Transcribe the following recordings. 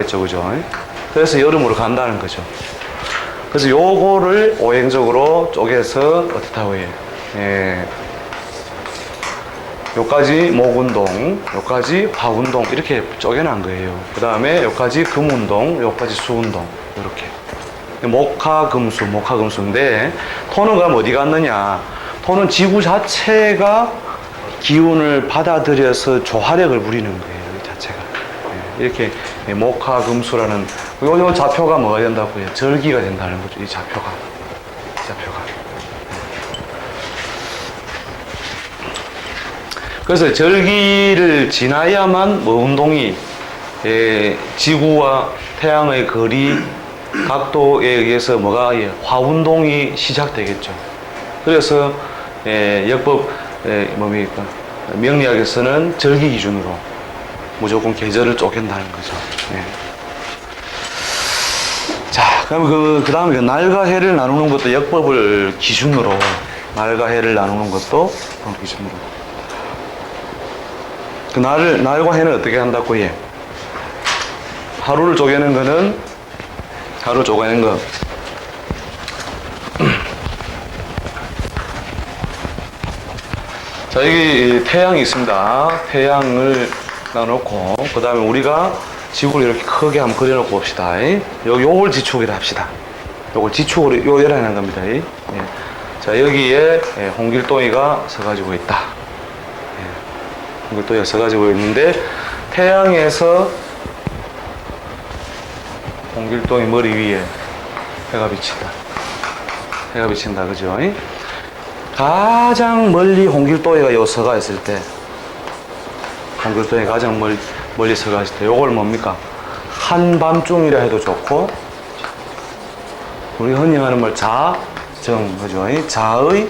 겠죠, 그죠? 그래서 여름으로 간다는 거죠. 그래서 요거를 오행적으로 쪼개서 어떻다고 해요? 예. 요까지 목운동, 요까지 화운동 이렇게 쪼개난 거예요. 그 다음에 요까지 금운동, 요까지 수운동 이렇게. 목화금수, 목화금수인데 토는 그럼 어디 갔느냐? 토는 지구 자체가 기운을 받아들여서 조화력을 부리는 거예요. 이 자체가. 예. 이렇게 목화금수라는 요 좌표가 뭐가 된다고요? 절기가 된다는 거죠. 이 좌표가. 그래서 절기를 지나야만 뭐 운동이 지구와 태양의 거리 각도에 의해서 뭐가 화운동이 시작되겠죠. 그래서 역법 뭡니까 명리학에서는 절기 기준으로 무조건 계절을 쪼갠다는 거죠. 자, 그럼 그 다음에 날과 해를 나누는 것도 역법을 기준으로 날과 해를 나누는 것도 기준으로. 그 날과 해는 어떻게 한다고 해? 하루를 쪼개는 거는 하루 쪼개는 거. 자, 여기 태양이 있습니다. 태양을 놔놓고 그 다음에 우리가 지구를 이렇게 크게 한번 그려놓고 봅시다. 요걸 지축이라 합시다. 요걸 지축으로 요래라 하는 겁니다. 예. 자, 여기에 홍길동이가 서가지고 있다. 홍길동이가 서가지고 있는데 태양에서 홍길동이 머리 위에 해가 비친다. 해가 비친다. 그죠? 가장 멀리 홍길동이가 요 서가 있을 때 홍길동이 가장 멀리 서가 있을 때 요걸 뭡니까? 한밤중이라 해도 좋고 우리 흔히 하는 말 자정. 그죠? 자의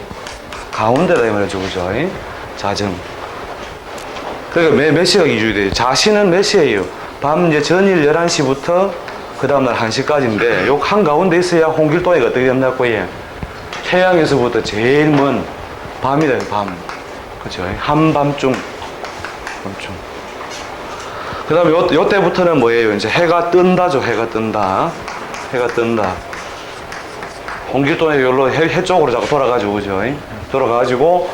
가운데다 이 말이죠. 그죠? 자정. 그러니까 몇 시가 기준이 돼요? 자시는 몇 시예요? 밤 이제 전일 11시부터 그 다음날 1시까지인데 요 한가운데 있어야 홍길동이가 어떻게 된다고 해요? 태양에서부터 제일 먼 밤이다. 밤. 그죠? 한밤중. 그 다음에 요 때부터는 뭐예요? 이제 해가 뜬다죠. 해가 뜬다. 홍길동이 여기로 해 쪽으로 자꾸 돌아가지고, 그죠? 돌아가가지고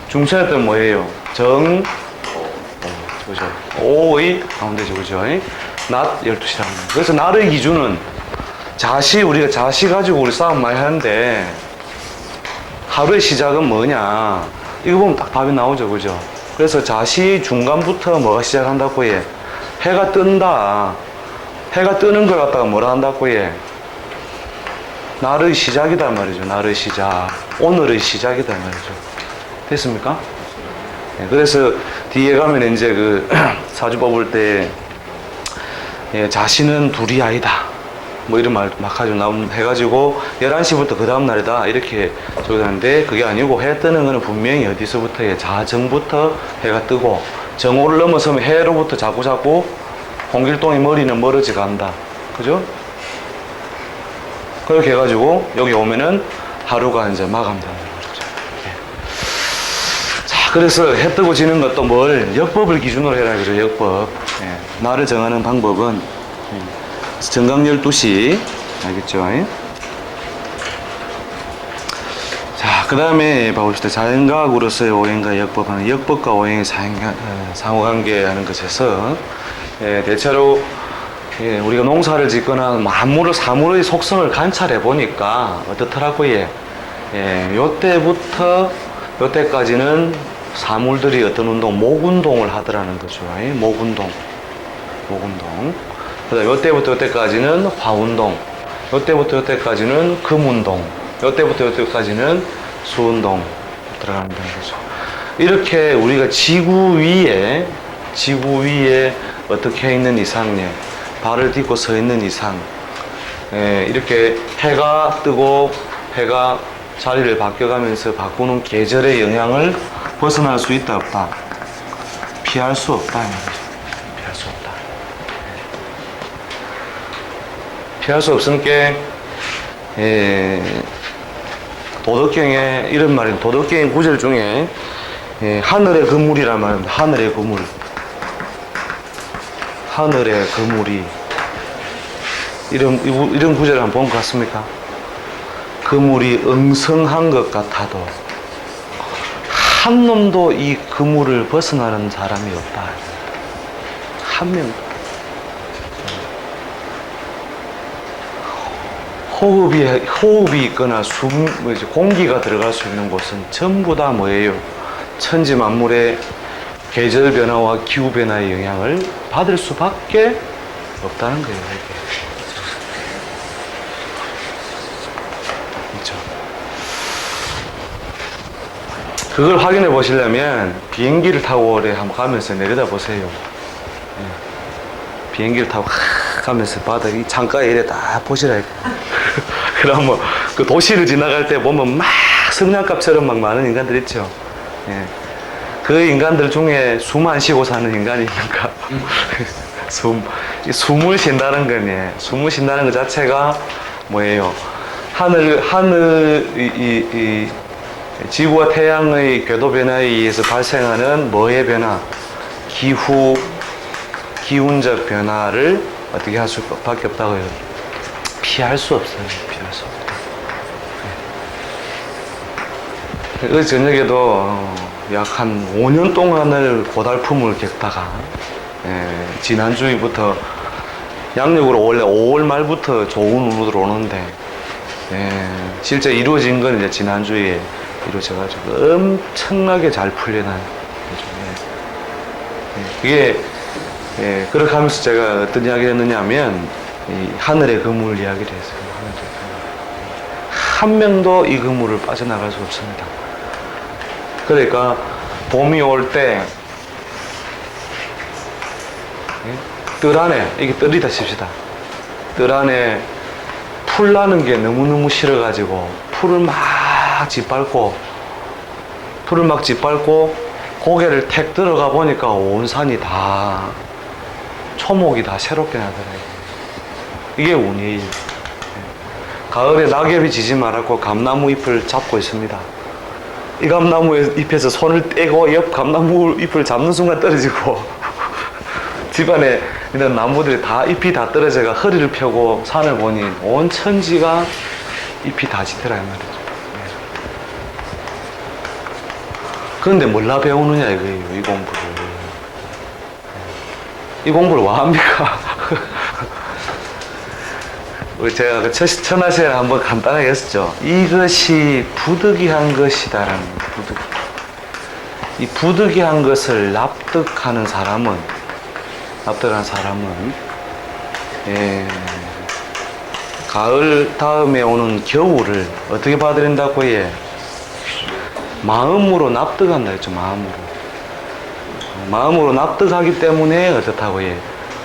중천에 때는 뭐예요? 그죠? 오의 가운데죠. 그죠? 낮 12시라는 거예요. 그래서 날의 기준은 우리가 자시 가지고 우리 싸움 많이 하는데 하루의 시작은 뭐냐? 이거 보면 딱 답이 나오죠. 그죠? 그래서 자시 중간부터 뭐가 시작한다고 해? 해가 뜬다. 해가 뜨는 걸 갖다가 뭐라 한다고 해? 날의 시작이다 말이죠. 날의 시작. 오늘의 시작이다 말이죠. 됐습니까? 네, 그래서 뒤에 가면 이제 그 사주 뽑을 때 자신은 둘이 아니다. 뭐 이런 말 막 해가지고 11시부터 그 다음 날이다. 이렇게 적었는데 그게 아니고 해 뜨는 거는 분명히 어디서부터 해? 자정부터 해가 뜨고 정오를 넘어서면 해로부터 자꾸 홍길동의 머리는 멀어지 간다. 그죠? 그렇게 해가지고 여기 오면은 하루가 이제 마감된다. 그래서 해 뜨고 지는 것도 역법을 기준으로 해라. 그죠? 역법. 날을 정하는 방법은 정각 12시. 알겠죠? 자, 그 다음에 봐봅시다. 자연과학으로서의 오행과 역법하는 역법과 오행의 상호관계 하는 것에서 대체로 우리가 농사를 짓거나 사물의 속성을 관찰해 보니까 어떻더라고요. 요때까지는 사물들이 어떤 운동, 목운동을 하더라는 거죠. 목운동. 그 다음에 요때부터 요때까지는 화운동, 요때부터 요때까지는 금운동, 요때부터 요때까지는 수운동 들어간다는 거죠. 이렇게 우리가 지구 위에 어떻게 있는 이상에 발을 딛고 서 있는 이상, 이렇게 해가 뜨고 해가 자리를 바뀌어가면서 바꾸는 계절의 영향을 벗어날 수 있다 없다? 피할 수 없다. 피할 수 없다. 피할 수 없으니까 도덕경에 이런 말이 도덕경 구절 중에 하늘의 그물이란 말입니다. 하늘의 그물이 이런 구절을 한번 본 것 같습니까? 그물이 응성한 것 같아도 한 놈도 이 그물을 벗어나는 사람이 없다. 한 명도. 호흡이 있거나 공기가 들어갈 수 있는 곳은 전부 다 뭐예요? 천지 만물의 계절 변화와 기후 변화의 영향을 받을 수밖에 없다는 거예요. 이게. 그렇죠. 그걸 확인해 보시려면 비행기를 타고 한번 가면서 내려다 보세요. 비행기를 타고 가면서 바닥 이 창가에 이래 다 보시라. 그럼 뭐 그 도시를 지나갈 때 보면 막 성냥갑처럼 막 많은 인간들 있죠. 예. 그 인간들 중에 숨 안 쉬고 사는 인간이 있는가? 숨을 쉰다는 거네. 숨을 쉰다는 것 자체가 뭐예요? 이 지구와 태양의 궤도 변화에 의해서 발생하는 뭐의 변화? 기운적 변화를 어떻게 할 수밖에 없다고요? 피할 수 없어요. 피할 수 없다. 그 저녁에도 약 한 5년 동안을 고달픔을 겪다가 지난주부터 양력으로 원래 5월 말부터 좋은 운으로 들어오는데 실제 이루어진 건 이제 지난주에 이루어져가지고 엄청나게 잘 풀려난 거죠. 그게 그렇게 하면서 제가 어떤 이야기를 했느냐 하면 이 하늘의 그물 이야기를 했어요. 한 명도 이 그물을 빠져나갈 수 없습니다. 그러니까 봄이 올 때 뜰 안에 이게 뜰이다 칩시다. 뜰 안에 풀 나는 게 너무너무 싫어가지고 풀을 막 짓밟고 고개를 택 들어가 보니까 온 산이 다 초목이 다 새롭게 나더라고요. 이게 운이에요. 가을에 낙엽이 지지 말았고 감나무 잎을 잡고 있습니다. 이 감나무 잎에서 손을 떼고 옆 감나무 잎을 잡는 순간 떨어지고 집안에 있는 나무들이 다 잎이 다 떨어져가 허리를 펴고 산을 보니 온 천지가 잎이 다 짙더라 이 말이죠. 그런데 뭘라 배우느냐 이거예요. 이 공부를 와 합니까? 제가 그 천하세를 한번 간단하게 했었죠. 이것이 부득이한 것이다라는 부득이. 이 부득이한 것을 납득하는 사람은 가을 다음에 오는 겨울을 어떻게 받아들인다고 해? 마음으로 납득한다 했죠. 마음으로 납득하기 때문에 어떻다고 해?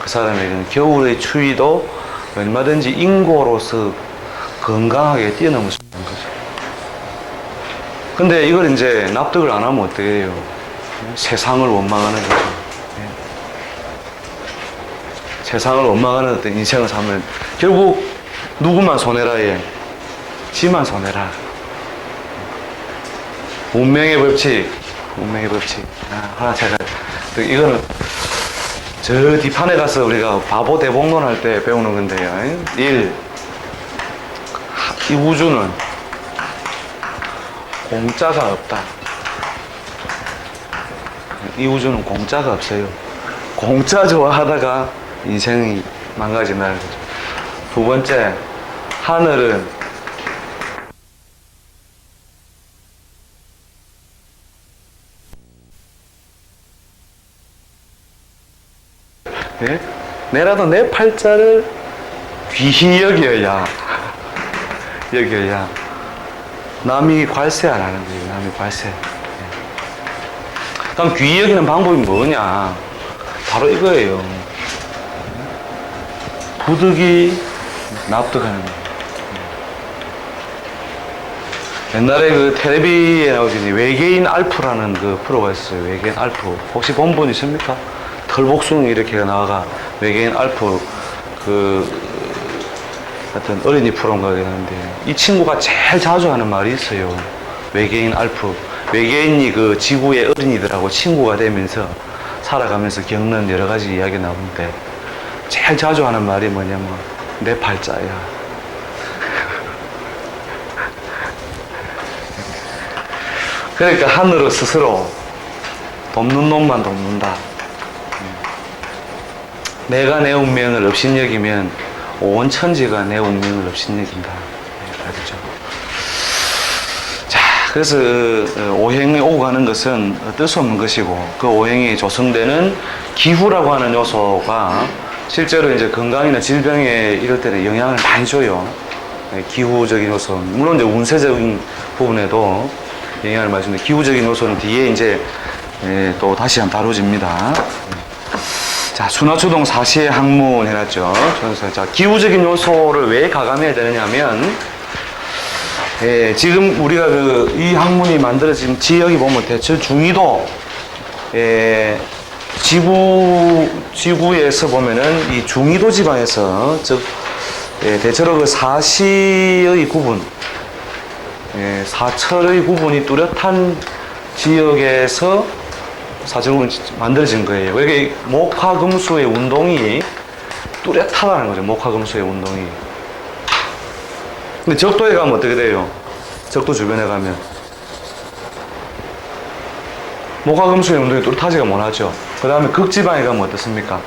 그 사람에게는 겨울의 추위도 얼마든지 인고로서 건강하게 뛰어넘을 수 있는 거죠. 근데 이걸 이제 납득을 안 하면 어떻게 해요? 세상을 원망하는 거죠. 세상을 원망하는 어떤 인생을 살면 결국 누구만 손해라 해? 지만 손해라. 운명의 법칙. 하나 제가 이거는 저 뒷판에 가서 우리가 바보 대복론 할 때 배우는 건데요. 이 우주는 공짜가 없다. 이 우주는 공짜가 없어요. 공짜 좋아하다가 인생이 망가진다는 거죠. 두 번째, 하늘은 내라도 내 팔자를 귀히 여겨야 남이 관세 안 하는 거예요. 남이 관세. 그럼 귀히 여기는 방법이 뭐냐? 바로 이거예요. 부득이 납득하는 거예요. 옛날에 그 텔레비에 나오신 외계인 알프라는 그 프로가 있어요. 외계인 알프. 혹시 본 분 있습니까? 털복숭이 이렇게 나와가 외계인 알프 하여튼 어린이 프로인가 그러는데 이 친구가 제일 자주 하는 말이 있어요. 외계인 알프. 외계인이 그 지구의 어린이들하고 친구가 되면서 살아가면서 겪는 여러 가지 이야기 나오는데 제일 자주 하는 말이 뭐냐면 내 팔자야. 그러니까 하늘은 스스로 돕는 놈만 돕는다. 내가 내 운명을 업신여기면 온 천지가 내 운명을 업신여긴다. 알겠죠? 자, 그래서 오행이 오고 가는 것은 어쩔 수 없는 것이고, 그 오행이 조성되는 기후라고 하는 요소가 실제로 이제 건강이나 질병에 이럴 때는 영향을 많이 줘요. 기후적인 요소, 물론 이제 운세적인 부분에도 영향을 많이 주는데, 기후적인 요소는 뒤에 이제 또 다시 한번 다뤄집니다. 자, 순화추동 사시의 학문 해놨죠. 자, 기후적인 요소를 왜 가감해야 되느냐 하면, 지금 우리가 이 학문이 만들어진 지역이 보면 대체 중위도, 지구에서 보면은 이 중위도 지방에서, 즉, 대체로 그 사시의 구분, 사철의 구분이 뚜렷한 지역에서 사철구분이 만들어진 거예요. 이게 목화금수의 운동이 뚜렷하다는 거죠. 목화금수의 운동이. 근데 적도에 가면 어떻게 돼요? 적도 주변에 가면 목화금수의 운동이 뚜렷하지가 못하죠. 그 다음에 극지방에 가면 어떻습니까?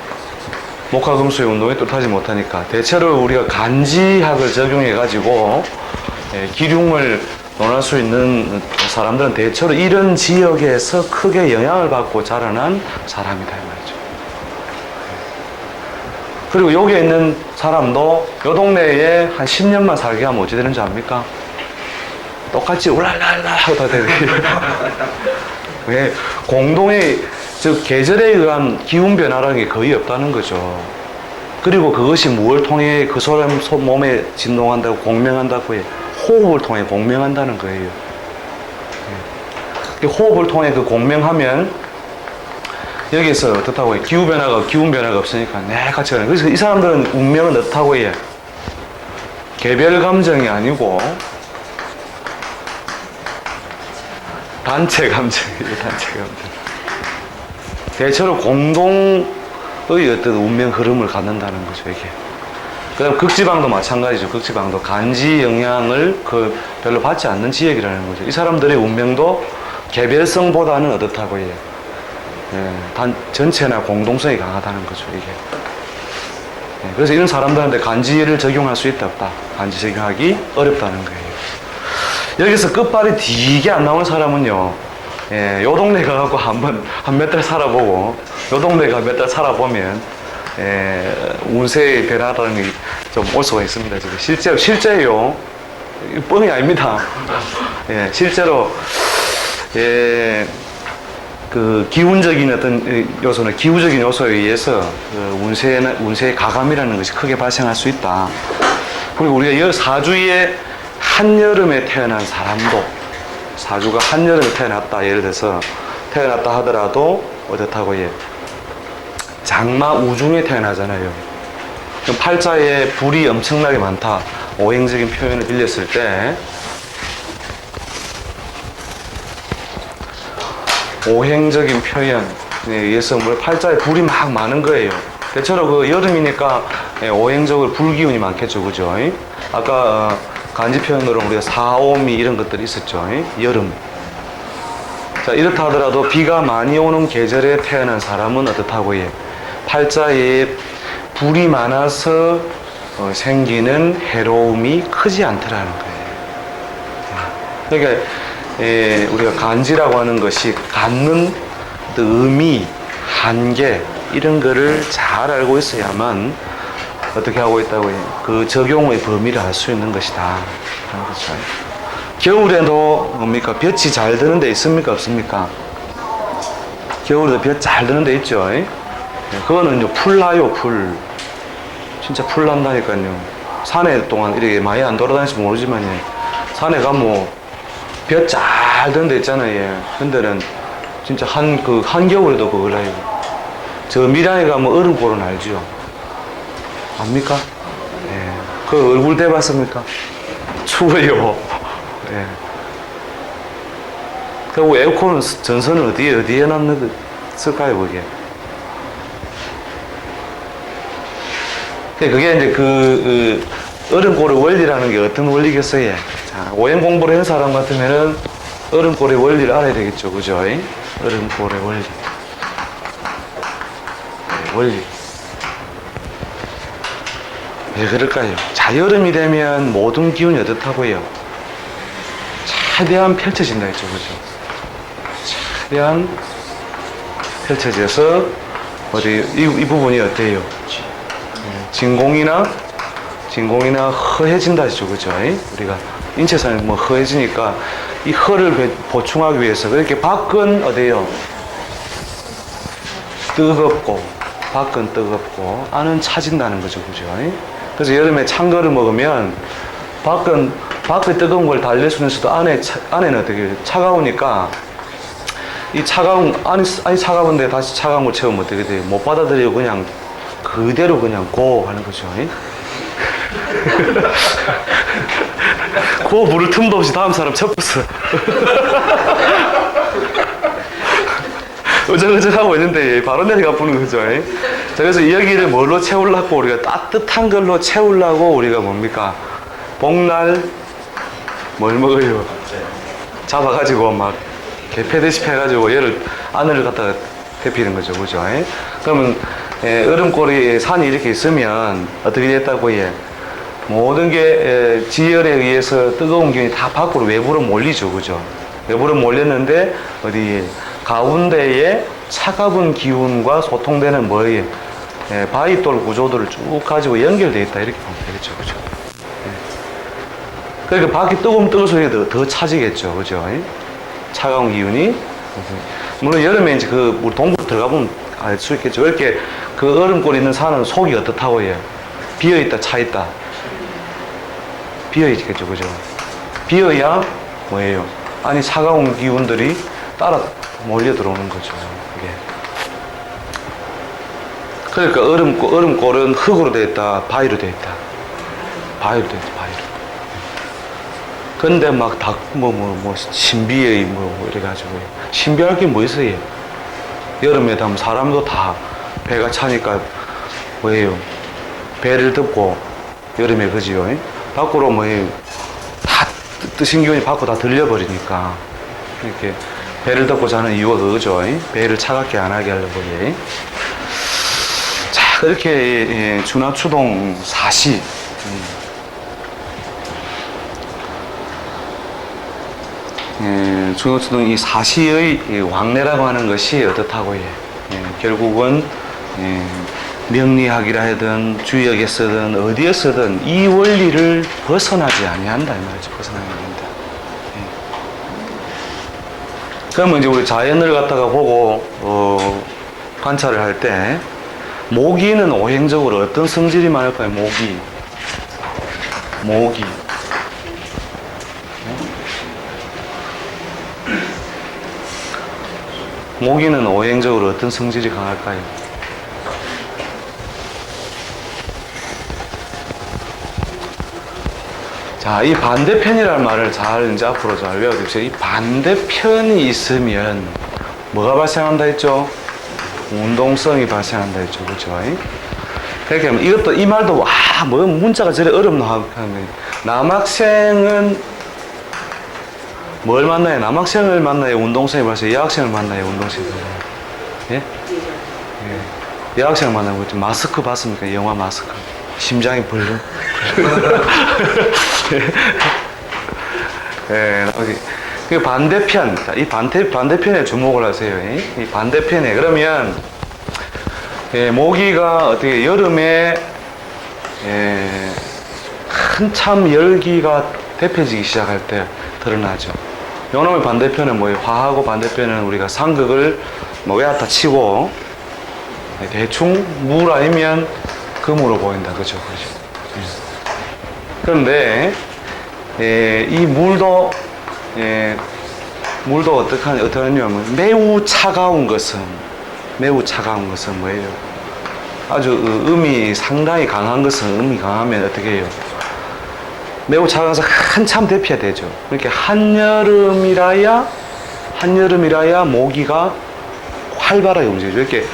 목화금수의 운동이 뚜렷하지 못하니까 대체로 우리가 간지학을 적용해 가지고 기륭을 논할 수 있는 사람들은 대체로 이런 지역에서 크게 영향을 받고 자라난 사람이다 이 말이죠. 그리고 여기에 있는 사람도 요 동네에 한 10년만 살게 하면 어찌 되는지 압니까? 똑같이 울랄랄라 하고 다 되게. 왜? 공동의, 즉 계절에 의한 기운 변화라는 게 거의 없다는 거죠. 그리고 그것이 무엇을 통해 그 사람 몸에 진동한다고 공명한다고 해? 호흡을 통해 공명한다는 거예요. 호흡을 통해 그 공명하면 여기서 어떻다고 해? 기운 변화가 없으니까 같이 가는. 그래서 이 사람들은 운명은 어떻다고 해? 개별 감정이 아니고 단체 감정이에요. 단체 감정. 대체로 공동의 어떤 운명 흐름을 갖는다는 거죠, 이게. 그 다음 극지방도 마찬가지죠. 극지방도 간지 영향을 별로 받지 않는 지역이라는 거죠. 이 사람들의 운명도 개별성보다는 어떻다고 해요? 전체나 공동성이 강하다는 거죠, 이게. 그래서 이런 사람들한테 간지를 적용할 수 있다, 없다. 간지 적용하기 어렵다는 거예요. 여기서 끝발이 되게 안 나오는 사람은요, 요 동네 가갖고 한 몇 달 살아보고, 요 동네 가 몇 달 살아보면, 운세의 변화라는 게 좀 올 수가 있습니다. 지금 실제요. 뻥이 아닙니다. 실제로, 그 기운적인 어떤 요소는 기후적인 요소에 의해서 그 운세의 가감이라는 것이 크게 발생할 수 있다. 그리고 우리가 사주에 한여름에 태어난 사람도, 사주가 한여름에 태어났다, 예를 들어서 태어났다 하더라도 어떻다고 해? 장마 우중에 태어나잖아요. 그럼 팔자에 불이 엄청나게 많다. 오행적인 표현을 빌렸을 때 오행적인 표현에 의해서 팔자에 불이 막 많은 거예요. 대체로 그 여름이니까 오행적으로 불기운이 많겠죠, 그죠? 아까 간지 표현으로 우리가 사오미 이런 것들이 있었죠, 여름. 자, 이렇다 하더라도 비가 많이 오는 계절에 태어난 사람은 어떻다고 해? 팔자에 불이 많아서 생기는 해로움이 크지 않더라는 거예요. 그러니까 우리가 간지라고 하는 것이 갖는 의미, 한계 이런 거를 잘 알고 있어야만 어떻게 하고 있다고 해요? 그 적용의 범위를 알 수 있는 것이다. 그렇죠. 겨울에도 뭡니까? 볕이 잘 드는 데 있습니까? 없습니까? 겨울에도 볕 잘 드는 데 있죠. 그거는 풀 나요, 풀. 진짜 풀 난다니까요. 산에 동안 이렇게 많이 안 돌아다니지 모르지만, 산에 가면 볕 잘 드는 데 있잖아요. 근데는 진짜 한겨울에도 그걸 해요. 저 밀양에 가면 얼음골은 알죠? 압니까? 그 얼굴 대봤습니까? 추워요. 그리고 에어컨 전선은 어디에 놨을까요, 그게? 그게 이제 얼음골의 원리라는 게 어떤 원리겠어요? 자, 오행 공부를 한 사람 같으면은 얼음골의 원리를 알아야 되겠죠, 그죠? 얼음골의 원리. 원리. 왜 그럴까요? 자, 여름이 되면 모든 기운이 어떻다고요? 최대한 펼쳐진다 했죠, 그죠? 최대한 펼쳐져서 이 부분이 어때요? 진공이나 허해진다 했죠, 그죠? 우리가 인체상에 뭐 허해지니까 이 허를 보충하기 위해서 그렇게 밖은 어때요? 밖은 뜨겁고 안은 차진다는 거죠, 그죠? 그래서 여름에 찬 거를 먹으면 밖에 뜨거운 걸 달랠 수 있으면서도 안에는 어떻게 차가우니까 이 안이 차가운데 다시 차가운 걸 채우면 어떻게 돼요? 못 받아들이고 그냥 그대로 그냥 고 하는 거죠. 고 물을 틈도 없이 다음 사람 쳤었어. 어정어정하고 있는데 바로 내려가 보는 거죠. 자, 그래서 이 여기를 뭘로 채우려고 우리가 따뜻한 걸로 채우려고 우리가 뭡니까? 복날 뭘 먹어요? 잡아가지고 막 개패듯이 해가지고 얘를 안을 갖다가 데피는 거죠, 그죠? 그러면 얼음골이 산이 이렇게 있으면 어떻게 됐다고 해? 모든 게 지열에 의해서 뜨거운 기운이 다 밖으로 외부로 몰리죠, 그죠? 외부로 몰렸는데 어디 가운데에 차가운 기운과 소통되는 뭐예요? 바위돌 구조들을 쭉 가지고 연결되어 있다 이렇게 보면 되겠죠, 그죠? 그러니까 밖이 뜨거운 소리가 더 차지겠죠, 그죠? 차가운 기운이. 물론 여름에 이제 우리 동굴 들어가 보면 알 수 있겠죠. 이렇게 그 얼음골 있는 산은 속이 어떻다고 해요? 비어있다, 차있다? 비어있겠죠, 그죠? 비어야 뭐예요? 아니, 차가운 기운들이 따라 몰려 들어오는 거죠, 그게. 그러니까 얼음골은 흙으로 되어 있다, 바위로 되어 있다. 바위로. 근데 막 신비의 이래가지고. 신비할 게 뭐 있어요? 여름에 되면 사람도 다 배가 차니까 뭐예요? 배를 덮고 여름에 그지요? 밖으로 뭐예요? 다 뜨신 기운이 밖으로 다 들려버리니까 이렇게 배를 덮고 자는 이유가 그거죠. 배를 차갑게 안 하게 하려고. 자, 그렇게 준하추동 사시. 준하추동 이 사시의 왕래라고 하는 것이 어떻다고 해? 결국은 명리학이라 하든 주역에서든 어디에서든 이 원리를 벗어나지 아니한다 이 말이죠. 벗어나지 않는다. 그러면 이제 우리 자연을 갖다가 보고 관찰을 할 때 모기는 오행적으로 어떤 성질이 많을까요? 모기. 모기는 오행적으로 어떤 성질이 강할까요? 자, 이 반대편이라는 말을 이제 앞으로 잘 외워두세요. 이 반대편이 있으면 뭐가 발생한다 했죠? 운동성이 발생한다 했죠. 그렇죠? 그렇게 하면 이것도, 이 말도, 뭐 문자가 저래 어렵나 하면 남학생은 뭘 만나요? 남학생을 만나요? 운동성이 발생? 여학생을 만나요? 운동성이 발생? 예? 여학생을 만나고 있죠. 마스크 봤습니까? 영화 마스크. 심장이 벌렁. 그 반대편, 이 반대편에 주목을 하세요. 이 반대편에. 그러면, 모기가 어떻게 여름에, 한참 열기가 대표지기 시작할 때 드러나죠. 요놈의 반대편은 뭐예요? 화하고 반대편은 우리가 상극을 외았다 치고, 대충 물 아니면 금으로 보인다. 그죠? 그런데, 이 물도 어떠하냐면 매우 차가운 것은 뭐예요? 아주 음이 상당히 강한 것은 음이 강하면 어떻게 해요? 매우 차가워서 한참 대피해야 되죠. 그렇게 한여름이라야 모기가 활발하게 움직이죠. 이렇게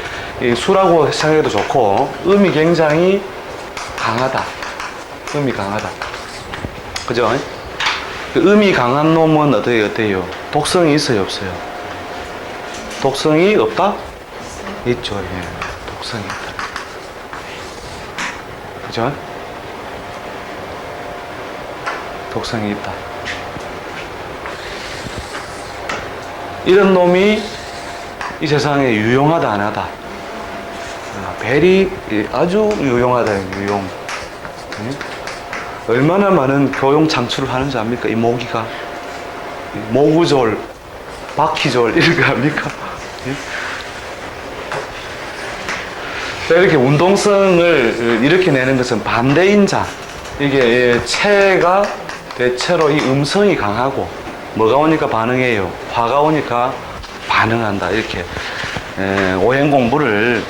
술하고 생각해도 좋고 음이 굉장히 강하다. 음이 강하다. 그죠? 그 음이 강한 놈은 어때요? 독성이 있어요, 없어요? 독성이 없다? 있죠, 예. 독성이 있다. 그죠? 독성이 있다. 이런 놈이 이 세상에 유용하다, 안 하다? 벨이 아주 유용하다, 유용. 얼마나 많은 교용 창출을 하는지 압니까? 이 모기가. 모구졸, 바퀴졸, 이런 거 압니까? 이렇게 운동성을 이렇게 내는 것은 반대인자. 이게 체가 대체로 이 음성이 강하고, 뭐가 오니까 반응해요? 화가 오니까 반응한다. 이렇게 오행 공부를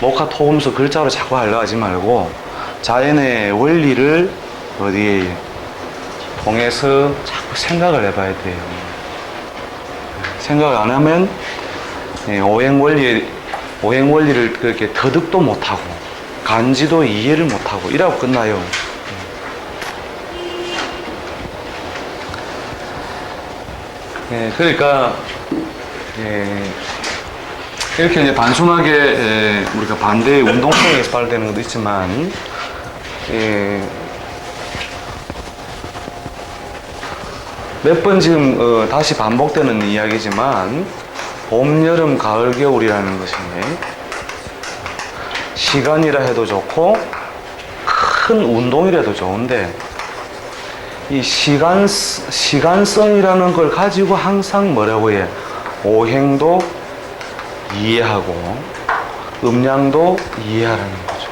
목화 토금수 글자로 자꾸 하려고 하지 말고 자연의 원리를 어디에 통해서 자꾸 생각을 해봐야 돼요. 생각을 안 하면 오행 원리를 그렇게 터득도 못하고 간지도 이해를 못하고 이라고 끝나요. 그러니까 이렇게 이제 단순하게 우리가 반대의 운동성에서 발달되는 것도 있지만 몇 번 지금 다시 반복되는 이야기지만 봄, 여름, 가을, 겨울이라는 것이 시간이라 해도 좋고 큰 운동이라도 좋은데 이 시간성이라는 걸 가지고 항상 뭐라고 해? 오행도 이해하고 음양도 이해하라는 거죠.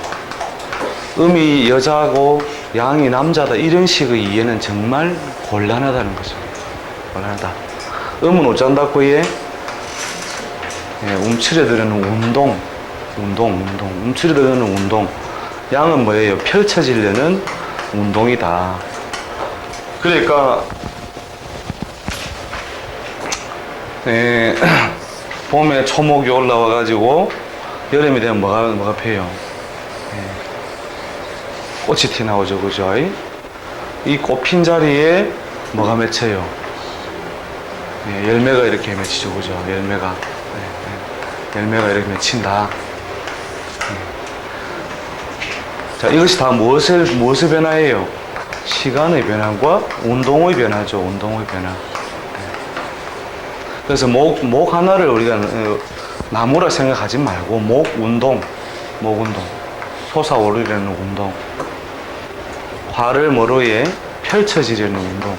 음이 여자고 양이 남자다 이런 식의 이해는 정말 곤란하다는 거죠. 곤란하다. 음은 어쩐다고요? 움츠려드는 운동. 움츠려드는 운동. 양은 뭐예요? 펼쳐지려는 운동이다. 그러니까 봄에 초목이 올라와 가지고 여름이 되면 뭐가 펴요? 꽃이 튀어나오죠, 그죠? 이 꽃 핀 자리에 뭐가 맺혀요? 열매가 이렇게 맺히죠, 그죠? 열매가 이렇게 맺힌다. 자, 이것이 다 무엇의 변화예요? 시간의 변화과 운동의 변화죠, 운동의 변화. 그래서 목 하나를 우리가 나무라 생각하지 말고 목 운동. 솟아오르려는 운동. 화를 뭐로 해? 펼쳐지려는 운동.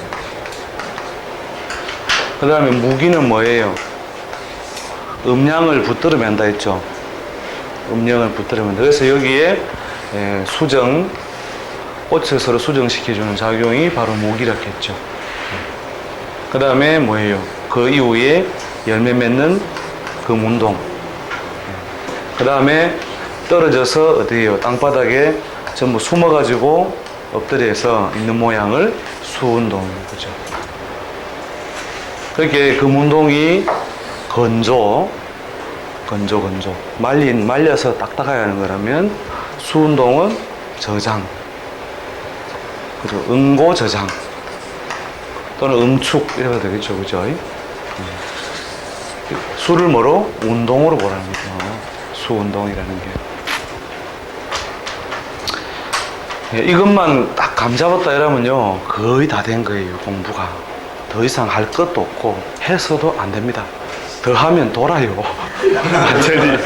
그 다음에 무기는 뭐예요? 음양을 붙들어 맨다 했죠. 음양을 붙들어 맨다. 그래서 여기에 수정, 꽃을 서로 수정시켜주는 작용이 바로 무기라고 했죠. 그 다음에 뭐예요? 그 이후에 열매 맺는 금 운동. 그 다음에 떨어져서 어디에요? 땅바닥에 전부 숨어가지고 엎드려서 있는 모양을 수운동. 그죠? 그렇게 금 운동이 건조. 말려서 딱딱하게 하는 거라면 수운동은 저장. 그죠? 응고 저장. 또는 응축 이래도 되겠죠, 그죠? 수를 뭐로? 운동으로 보라는 거죠. 수운동이라는 게. 이것만 딱 감잡았다 이러면요, 거의 다 된 거예요, 공부가. 더 이상 할 것도 없고, 해서도 안 됩니다. 더 하면 돌아요. 완전히.